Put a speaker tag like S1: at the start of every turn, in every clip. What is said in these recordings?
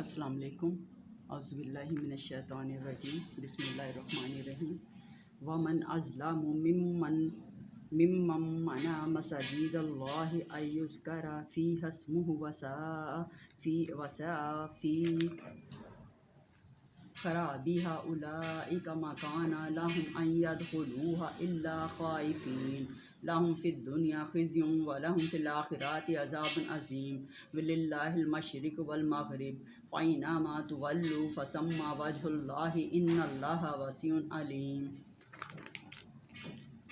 S1: السلام علیکم۔ اعوذ باللہ من الشیطان الرجیم، بسم اللہ الرحمن الرحیم۔ ومن اظلم ممن منع مساجد اللہ ان یذکر فیہا اسمہ وسعی فی خرابها اولئک ما کان لهم ان يدخلوها الا خائفین لهم فی الدنیا خزی ولهم فی الآخرۃ عذاب عظیم وللہ المشرق والمغرب فأینما تولوا فثم وجہ اللہ ان اللہ واسع علیم۔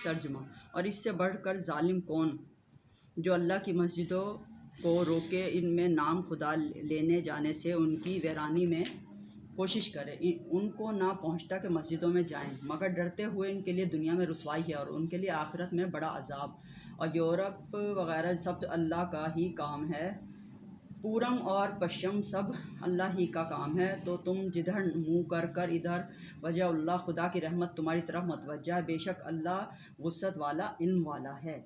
S1: ترجمہ۔ اور اس سے بڑھ کر ظالم کون جو اللہ کی مسجدوں کو روکے ان میں نام خدا لینے جانے سے ان کی ویرانی میں کوشش کرے، ان کو نہ پہنچتا کہ مسجدوں میں جائیں، مگر ڈرتے ہوئے ان کے لیے دنیا میں رسوائی ہے اور ان کے لیے آخرت میں بڑا عذاب۔ اور یورپ وغیرہ سب اللہ کا ہی کام ہے، پورم اور پشچم سب اللہ ہی کا کام ہے، تو تم جدھر منہ کر کر ادھر وجہ اللہ خدا کی رحمت تمہاری طرف متوجہ ہے، بے شک اللہ وسعت والا علم والا ہے۔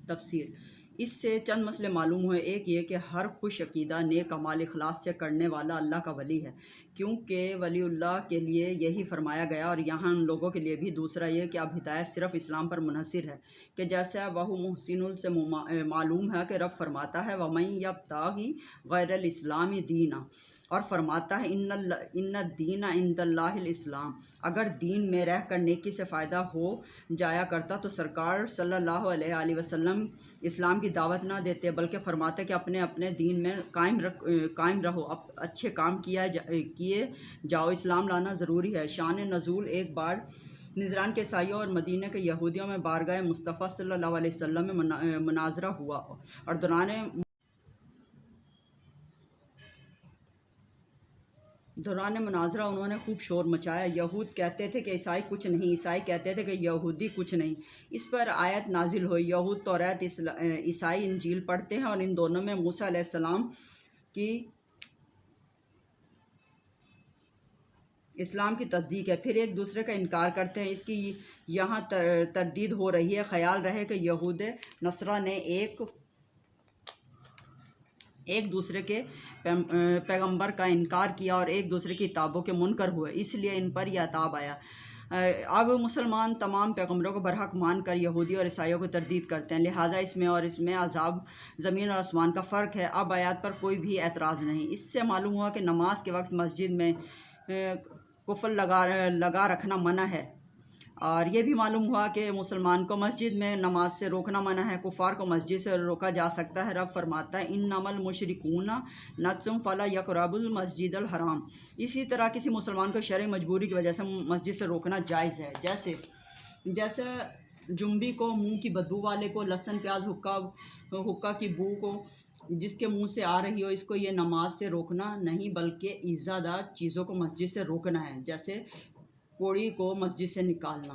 S1: تفسیر۔ اس سے چند مسئلے معلوم ہوئے۔ ایک یہ کہ ہر خوش عقیدہ نیک اعمال اخلاص سے کرنے والا اللہ کا ولی ہے، کیونکہ ولی اللہ کے لیے یہی فرمایا گیا، اور یہاں ان لوگوں کے لیے بھی۔ دوسرا یہ کہ اب ہدایت صرف اسلام پر منحصر ہے، کہ جیسا وہ محسن سے معلوم ہے کہ رب فرماتا ہے وَمَن یبتغی غیر الاسلام دینا، اور فرماتا ہے ان الدین عند اللہ الاسلام۔ اگر دین میں رہ کر نیکی سے فائدہ ہو جایا کرتا تو سرکار صلی اللہ علیہ وآلہ وسلم اسلام کی دعوت نہ دیتے، بلکہ فرماتے کہ اپنے اپنے دین میں قائم رہو، اچھے کام کیے جاؤ، اسلام لانا ضروری ہے۔ شان نزول۔ ایک بار نجران کے عیسائیوں اور مدینہ کے یہودیوں میں بارگاہ مصطفیٰ صلی اللہ علیہ وسلم میں مناظرہ ہوا، اور دوران مناظرہ انہوں نے خوب شور مچایا۔ یہود کہتے تھے کہ عیسائی کچھ نہیں، عیسائی کہتے تھے کہ یہودی کچھ نہیں۔ اس پر آیت نازل ہوئی۔ یہود توریت، عیسائی انجیل پڑھتے ہیں، اور ان دونوں میں موسیٰ علیہ السلام کی اسلام کی تصدیق ہے، پھر ایک دوسرے کا انکار کرتے ہیں۔ اس کی یہاں تردید ہو رہی ہے۔ خیال رہے کہ یہود نصارہ نے ایک دوسرے کے پیغمبر کا انکار کیا اور ایک دوسرے کی کتابوں کے منکر ہوئے، اس لیے ان پر یہ عذاب آیا۔ اب مسلمان تمام پیغمبروں کو برحق مان کر یہودی اور عیسائیوں کو تردید کرتے ہیں، لہٰذا اس میں عذاب زمین اور آسمان کا فرق ہے۔ اب آیات پر کوئی بھی اعتراض نہیں۔ اس سے معلوم ہوا کہ نماز کے وقت مسجد میں قفل لگا رکھنا منع ہے، اور یہ بھی معلوم ہوا کہ مسلمان کو مسجد میں نماز سے روکنا منع ہے، کفار کو مسجد سے روکا جا سکتا ہے۔ رب فرماتا ہے انما المشرکون نجس فلا یقربوا المسجد الحرام۔ اسی طرح کسی مسلمان کو شرعی مجبوری کی وجہ سے مسجد سے روکنا جائز ہے، جیسے جنبی کو، منہ کی بدبو والے کو، لہسن پیاز حکا کی بو کو جس کے منہ سے آ رہی ہو، اس کو یہ نماز سے روکنا نہیں بلکہ ایذا دار چیزوں کو مسجد سے روکنا ہے، جیسے کوڑی کو مسجد سے نکالنا۔